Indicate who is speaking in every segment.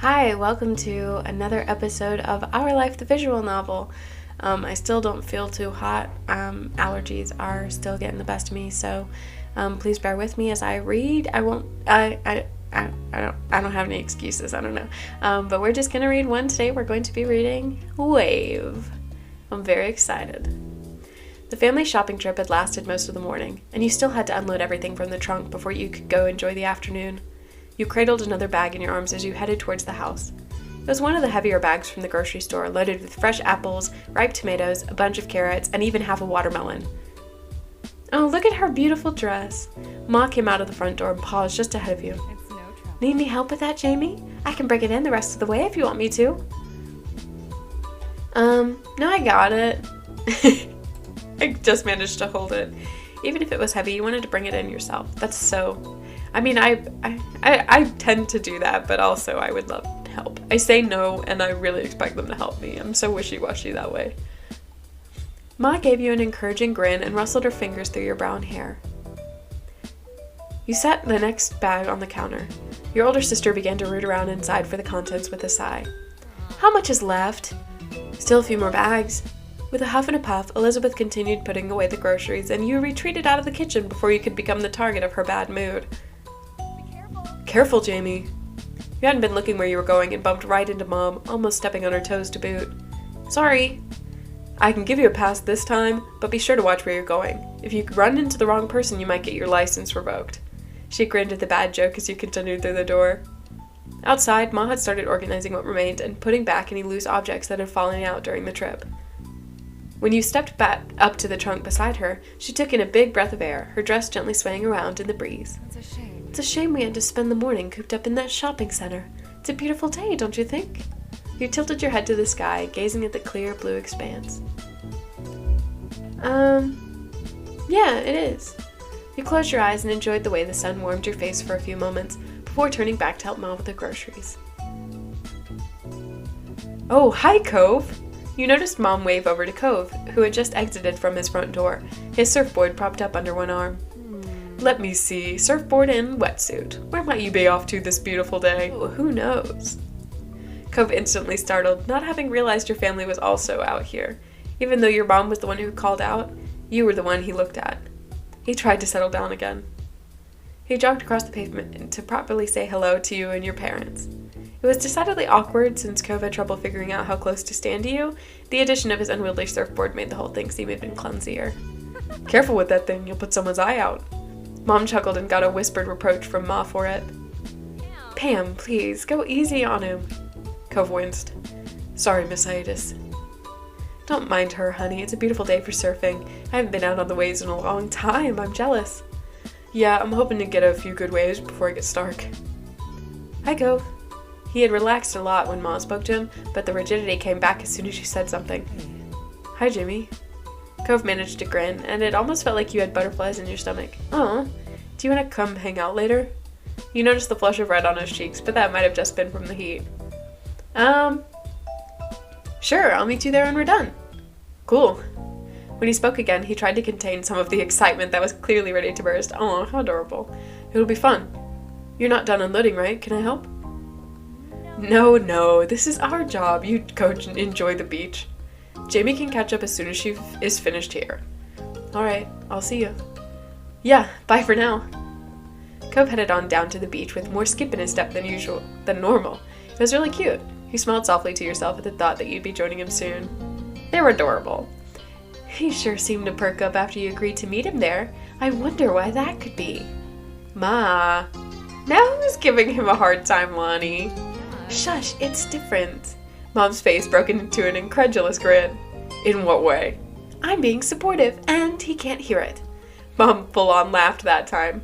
Speaker 1: Hi, welcome to another episode of Our Life, the visual novel. I still don't feel too hot. Allergies are still getting the best of me, so please bear with me as I read. I don't have any excuses. I don't know. But we're just gonna read one today. We're going to be reading Wave. I'm very excited. The family shopping trip had lasted most of the morning, and you still had to unload everything from the trunk before you could go enjoy the afternoon. You cradled another bag in your arms as you headed towards the house. It was one of the heavier bags from the grocery store, loaded with fresh apples, ripe tomatoes, a bunch of carrots, and even half a watermelon. Oh, look at her beautiful dress. Ma came out of the front door and paused just ahead of you.
Speaker 2: It's no trouble.
Speaker 1: Need any help with that, Jamie? I can bring it in the rest of the way if you want me to. No, I got it. I just managed to hold it. Even if it was heavy, you wanted to bring it in yourself. That's so... I tend to do that, but also I would love help. I say no, and I really expect them to help me. I'm so wishy-washy that way. Ma gave you an encouraging grin and rustled her fingers through your brown hair. You set the next bag on the counter. Your older sister began to root around inside for the contents with a sigh. How much is left? Still a few more bags. With a huff and a puff, Elizabeth continued putting away the groceries, and you retreated out of the kitchen before you could become the target of her bad mood. Careful, Jamie. You hadn't been looking where you were going and bumped right into Mom, almost stepping on her toes to boot. Sorry. I can give you a pass this time, but be sure to watch where you're going. If you run into the wrong person, you might get your license revoked. She grinned at the bad joke as you continued through the door. Outside, Ma had started organizing what remained and putting back any loose objects that had fallen out during the trip. When you stepped back up to the trunk beside her, she took in a big breath of air, her dress gently swaying around in the breeze.
Speaker 2: It's a shame.
Speaker 1: It's a shame we had to spend the morning cooped up in that shopping center. It's a beautiful day, don't you think? You tilted your head to the sky, gazing at the clear blue expanse. Yeah, it is. You closed your eyes and enjoyed the way the sun warmed your face for a few moments before turning back to help Mom with the groceries. Oh, hi, Cove! You noticed Mom wave over to Cove, who had just exited from his front door, his surfboard propped up under one arm. Let me see, surfboard and wetsuit. Where might you be off to this beautiful day? Oh, who knows? Cove instantly startled, not having realized your family was also out here. Even though your mom was the one who called out, you were the one he looked at. He tried to settle down again. He jogged across the pavement to properly say hello to you and your parents. It was decidedly awkward since Cove had trouble figuring out how close to stand to you. The addition of his unwieldy surfboard made the whole thing seem even clumsier. Careful with that thing, you'll put someone's eye out. Mom chuckled and got a whispered reproach from Ma for it. Pam, please, go easy on him. Cove winced. Sorry, Miss Hiatus. Don't mind her, honey. It's a beautiful day for surfing. I haven't been out on the waves in a long time. I'm jealous. Yeah, I'm hoping to get a few good waves before it gets dark. Hi, Cove. He had relaxed a lot when Ma spoke to him, but the rigidity came back as soon as she said something. Hi, Jimmy. Cove managed to grin, and it almost felt like you had butterflies in your stomach. Aw, do you want to come hang out later? You noticed the flush of red on his cheeks, but that might have just been from the heat. Sure, I'll meet you there when we're done. Cool. When he spoke again, he tried to contain some of the excitement that was clearly ready to burst. Aw, how adorable. It'll be fun. You're not done unloading, right? Can I help? No, this is our job. You go enjoy the beach. Jamie can catch up as soon as she is finished here. Alright, I'll see you. Yeah, bye for now. Cove headed on down to the beach with more skip in his step than normal. It was really cute. You smiled softly to yourself at the thought that you'd be joining him soon. They were adorable. He sure seemed to perk up after you agreed to meet him there. I wonder why that could be. Ma. Now who's giving him a hard time, Lonnie? Shush, it's different. Mom's face broke into an incredulous grin. In what way? I'm being supportive, and he can't hear it. Mom full-on laughed that time.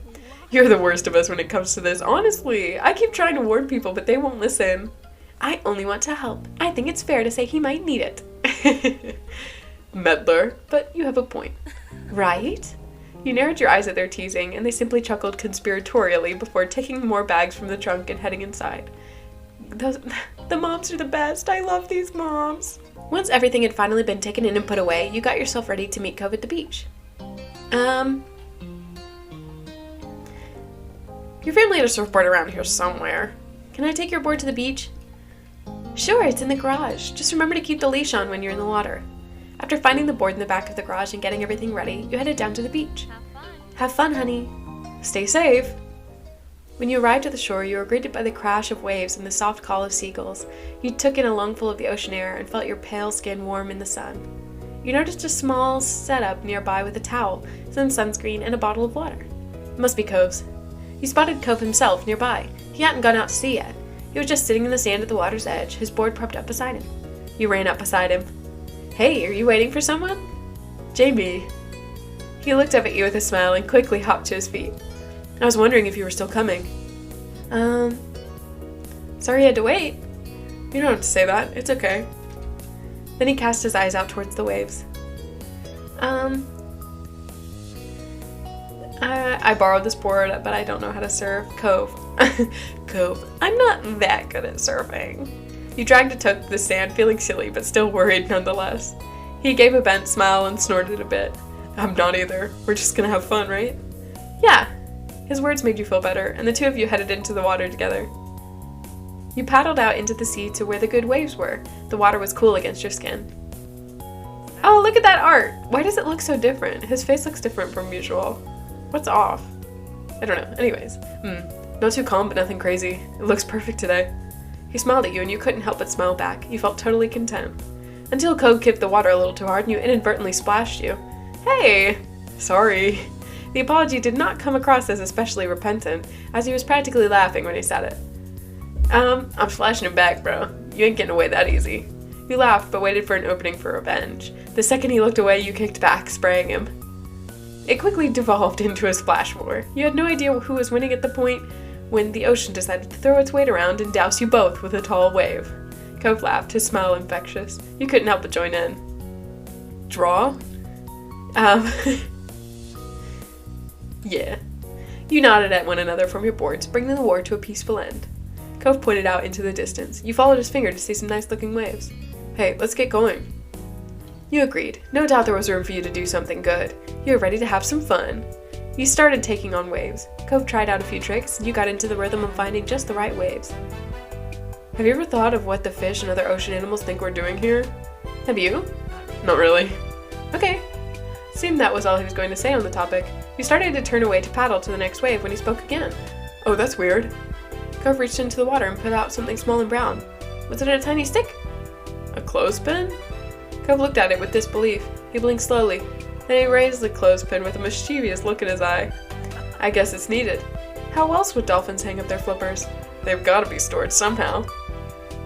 Speaker 1: You're the worst of us when it comes to this, honestly. I keep trying to warn people, but they won't listen. I only want to help. I think it's fair to say he might need it. Meddler, but you have a point. Right? You narrowed your eyes at their teasing, and they simply chuckled conspiratorially before taking more bags from the trunk and heading inside. The moms are the best. I love these moms. Once everything had finally been taken in and put away, you got yourself ready to meet Cove at the beach. Your family had a surfboard around here somewhere. Can I take your board to the beach? Sure, it's in the garage. Just remember to keep the leash on when you're in the water. After finding the board in the back of the garage and getting everything ready, you headed down to the beach. Have fun, honey. Stay safe. When you arrived at the shore, you were greeted by the crash of waves and the soft call of seagulls. You took in a lungful of the ocean air and felt your pale skin warm in the sun. You noticed a small setup nearby with a towel, some sunscreen, and a bottle of water. It must be Cove's. You spotted Cove himself nearby. He hadn't gone out to sea yet. He was just sitting in the sand at the water's edge, his board propped up beside him. You ran up beside him. Hey, are you waiting for someone? Jamie. He looked up at you with a smile and quickly hopped to his feet. I was wondering if you were still coming. Sorry you had to wait. You don't have to say that. It's okay. Then he cast his eyes out towards the waves. I borrowed this board, but I don't know how to surf. Cove. Cove. I'm not that good at surfing. You dragged a toe to the sand, feeling silly, but still worried nonetheless. He gave a bent smile and snorted a bit. I'm not either. We're just gonna have fun, right? Yeah. His words made you feel better, and the two of you headed into the water together. You paddled out into the sea to where the good waves were. The water was cool against your skin. Oh, look at that art! Why does it look so different? His face looks different from usual. What's off? I don't know. Anyways. Not too calm, but nothing crazy. It looks perfect today. He smiled at you, and you couldn't help but smile back. You felt totally content. Until Cove kicked the water a little too hard, and you inadvertently splashed you. Hey! Sorry. The apology did not come across as especially repentant, as he was practically laughing when he said it. I'm splashing him back, bro. You ain't getting away that easy. You laughed, but waited for an opening for revenge. The second he looked away, you kicked back, spraying him. It quickly devolved into a splash war. You had no idea who was winning at the point when the ocean decided to throw its weight around and douse you both with a tall wave. Cove laughed, his smile infectious. You couldn't help but join in. Draw? Yeah. You nodded at one another from your boards, bringing the war to a peaceful end. Cove pointed out into the distance. You followed his finger to see some nice-looking waves. Hey, let's get going. You agreed. No doubt there was room for you to do something good. You were ready to have some fun. You started taking on waves. Cove tried out a few tricks, and you got into the rhythm of finding just the right waves. Have you ever thought of what the fish and other ocean animals think we're doing here? Have you? Not really. Okay. Seemed that was all he was going to say on the topic. You started to turn away to paddle to the next wave when he spoke again. Oh, that's weird. Cove reached into the water and put out something small and brown. Was it a tiny stick? A clothespin? Cove looked at it with disbelief. He blinked slowly. Then he raised the clothespin with a mischievous look in his eye. I guess it's needed. How else would dolphins hang up their flippers? They've got to be stored somehow.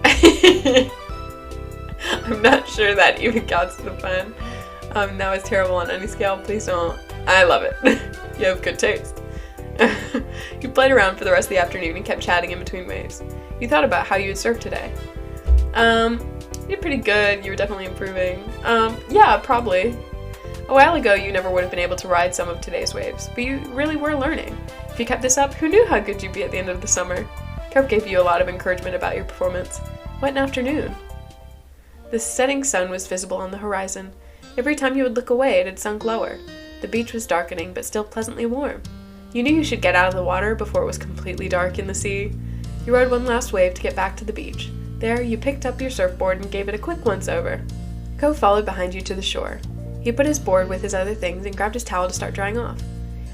Speaker 1: I'm not sure that even counts as a pun. That was terrible on any scale. Please don't. I love it. You have good taste. You played around for the rest of the afternoon and kept chatting in between waves. You thought about how you would surf today. You're pretty good. You were definitely improving. Yeah, probably. A while ago, you never would have been able to ride some of today's waves, but you really were learning. If you kept this up, who knew how good you'd be at the end of the summer? Cove gave you a lot of encouragement about your performance. What an afternoon. The setting sun was visible on the horizon. Every time you would look away, it had sunk lower. The beach was darkening, but still pleasantly warm. You knew you should get out of the water before it was completely dark in the sea. You rode one last wave to get back to the beach. There, you picked up your surfboard and gave it a quick once-over. Cove followed behind you to the shore. He put his board with his other things and grabbed his towel to start drying off.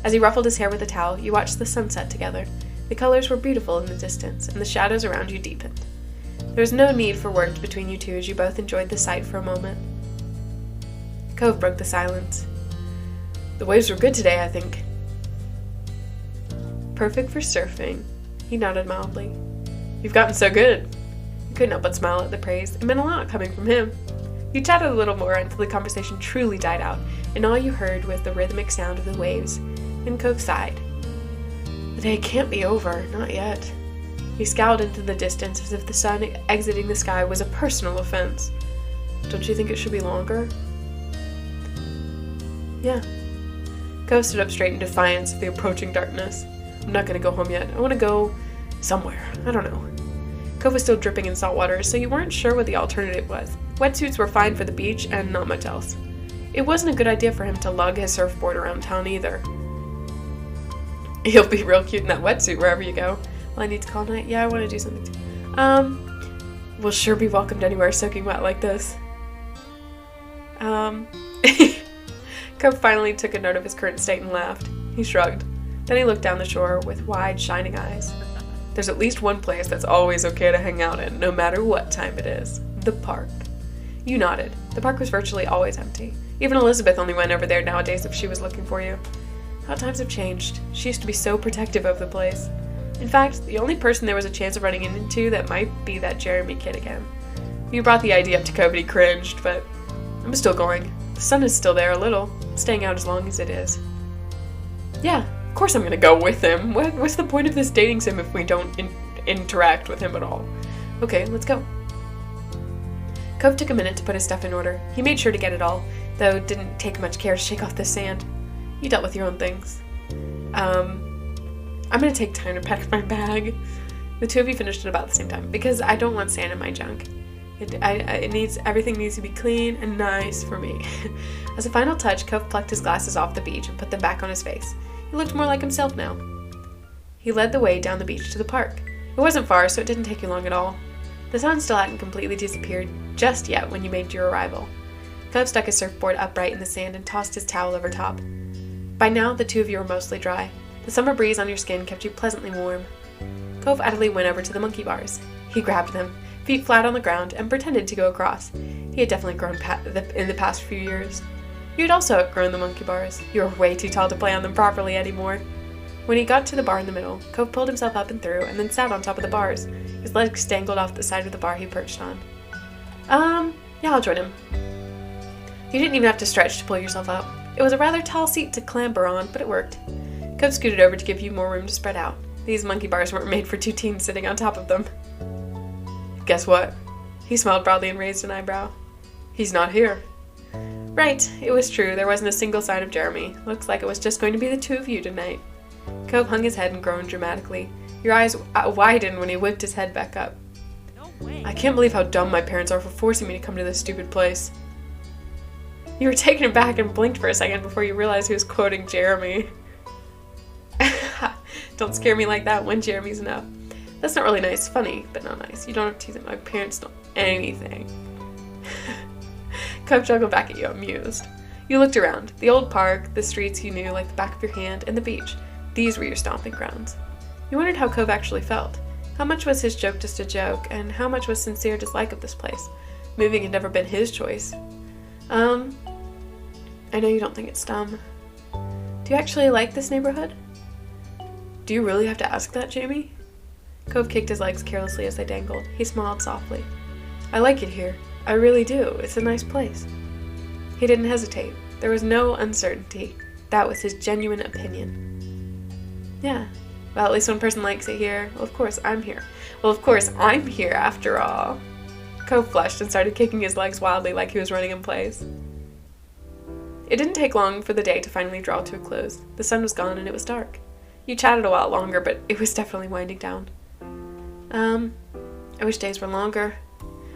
Speaker 1: As he ruffled his hair with the towel, you watched the sunset together. The colors were beautiful in the distance, and the shadows around you deepened. There was no need for words between you two as you both enjoyed the sight for a moment. Cove broke the silence. The waves were good today, I think. Perfect for surfing. He nodded mildly. You've gotten so good. You couldn't help but smile at the praise. It meant a lot coming from him. You chatted a little more until the conversation truly died out, and all you heard was the rhythmic sound of the waves. And Cove sighed. The day can't be over, not yet. He scowled into the distance as if the sun exiting the sky was a personal offense. Don't you think it should be longer? Yeah. Cove stood up straight in defiance of the approaching darkness. I'm not gonna go home yet. I want to go somewhere. I don't know. Cove was still dripping in salt water, so you weren't sure what the alternative was. Wetsuits were fine for the beach and not much else. It wasn't a good idea for him to lug his surfboard around town either. You'll be real cute in that wetsuit wherever you go. Well, I need to call night. Yeah, I want to do something too. We'll sure be welcomed anywhere soaking wet like this. Cove finally took a note of his current state and laughed. He shrugged. Then he looked down the shore with wide, shining eyes. There's at least one place that's always okay to hang out in, no matter what time it is. The park. You nodded. The park was virtually always empty. Even Elizabeth only went over there nowadays if she was looking for you. How times have changed. She used to be so protective of the place. In fact, the only person there was a chance of running into that might be that Jeremy kid again. You brought the idea up to Cove and he cringed, but I'm still going. The sun is still there a little, staying out as long as it is. Yeah, of course I'm gonna go with him. What's the point of this dating sim if we don't interact with him at all? Okay, let's go. Cove took a minute to put his stuff in order. He made sure to get it all, though it didn't take much care to shake off the sand. You dealt with your own things. I'm gonna take time to pack my bag. The two of you finished at about the same time, because I don't want sand in my junk. Everything needs to be clean and nice for me. As a final touch, Cove plucked his glasses off the beach and put them back on his face. He looked more like himself now. He led the way down the beach to the park. It wasn't far, so it didn't take you long at all. The sun still hadn't completely disappeared just yet when you made your arrival. Cove stuck his surfboard upright in the sand and tossed his towel over top. By now, the two of you were mostly dry. The summer breeze on your skin kept you pleasantly warm. Cove idly went over to the monkey bars. He grabbed them, feet flat on the ground, and pretended to go across. He had definitely grown in the past few years. You had also outgrown the monkey bars. You were way too tall to play on them properly anymore. When he got to the bar in the middle, Cove pulled himself up and through, and then sat on top of the bars. His legs dangled off the side of the bar he perched on. Yeah, I'll join him. You didn't even have to stretch to pull yourself up. It was a rather tall seat to clamber on, but it worked. Cove scooted over to give you more room to spread out. These monkey bars weren't made for two teens sitting on top of them. Guess what? He smiled broadly and raised an eyebrow. He's not here. Right, it was true. There wasn't a single sign of Jeremy. Looks like it was just going to be the two of you tonight. Cove hung his head and groaned dramatically. Your eyes widened when he whipped his head back up. No way. I can't believe how dumb my parents are for forcing me to come to this stupid place. You were taken aback and blinked for a second before you realized he was quoting Jeremy. Don't scare me like that when Jeremy's enough. That's not really nice. Funny, but not nice. You don't have to tease it. My parents don't anything. Cove chuckled back at you, amused. You looked around. The old park, the streets you knew like the back of your hand, and the beach. These were your stomping grounds. You wondered how Cove actually felt. How much was his joke just a joke, and how much was sincere dislike of this place? Moving had never been his choice. I know you don't think it's dumb. Do you actually like this neighborhood? Do you really have to ask that, Jamie? Cove kicked his legs carelessly as they dangled. He smiled softly. I like it here. I really do. It's a nice place. He didn't hesitate. There was no uncertainty. That was his genuine opinion. Yeah. Well, at least one person likes it here. Well, of course, I'm here. Well, of course, I'm here after all. Cove flushed and started kicking his legs wildly like he was running in place. It didn't take long for the day to finally draw to a close. The sun was gone and it was dark. You chatted a while longer, but it was definitely winding down. I wish days were longer.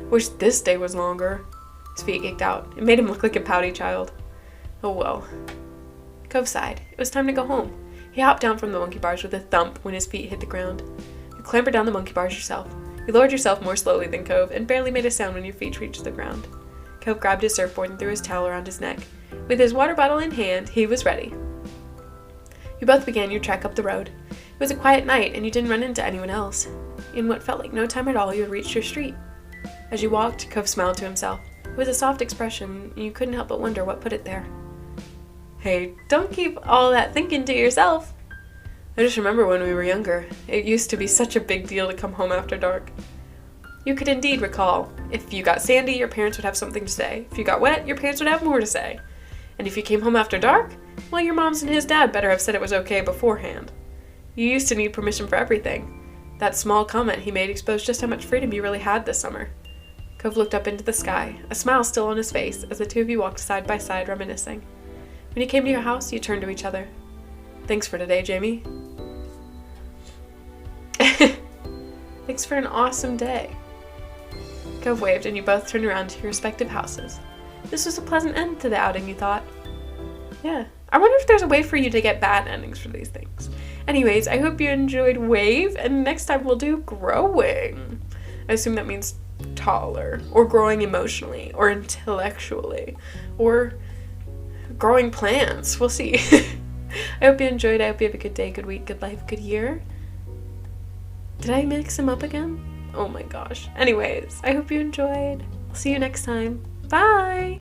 Speaker 1: Wish this day was longer. His feet giggled out. It made him look like a pouty child. Oh well. Cove sighed. It was time to go home. He hopped down from the monkey bars with a thump when his feet hit the ground. You clambered down the monkey bars yourself. You lowered yourself more slowly than Cove and barely made a sound when your feet reached the ground. Cove grabbed his surfboard and threw his towel around his neck. With his water bottle in hand, he was ready. You both began your trek up the road. It was a quiet night, and you didn't run into anyone else. In what felt like no time at all, you had reached your street. As you walked, Cove smiled to himself. It was a soft expression, and you couldn't help but wonder what put it there. Hey, don't keep all that thinking to yourself. I just remember when we were younger. It used to be such a big deal to come home after dark. You could indeed recall. If you got sandy, your parents would have something to say. If you got wet, your parents would have more to say. And if you came home after dark, well, your moms and his dad better have said it was okay beforehand. You used to need permission for everything. That small comment he made exposed just how much freedom you really had this summer. Cove looked up into the sky, a smile still on his face, as the two of you walked side by side, reminiscing. When you came to your house, you turned to each other. Thanks for today, Jamie. Thanks for an awesome day. Cove waved, and you both turned around to your respective houses. This was a pleasant end to the outing, you thought. Yeah. I wonder if there's a way for you to get bad endings for these things. Anyways, I hope you enjoyed Wave, and next time we'll do Growing. I assume that means taller, or growing emotionally, or intellectually, or growing plants. We'll see. I hope you enjoyed. I hope you have a good day, good week, good life, good year. Did I mix them up again? Oh my gosh. Anyways, I hope you enjoyed. I'll see you next time. Bye!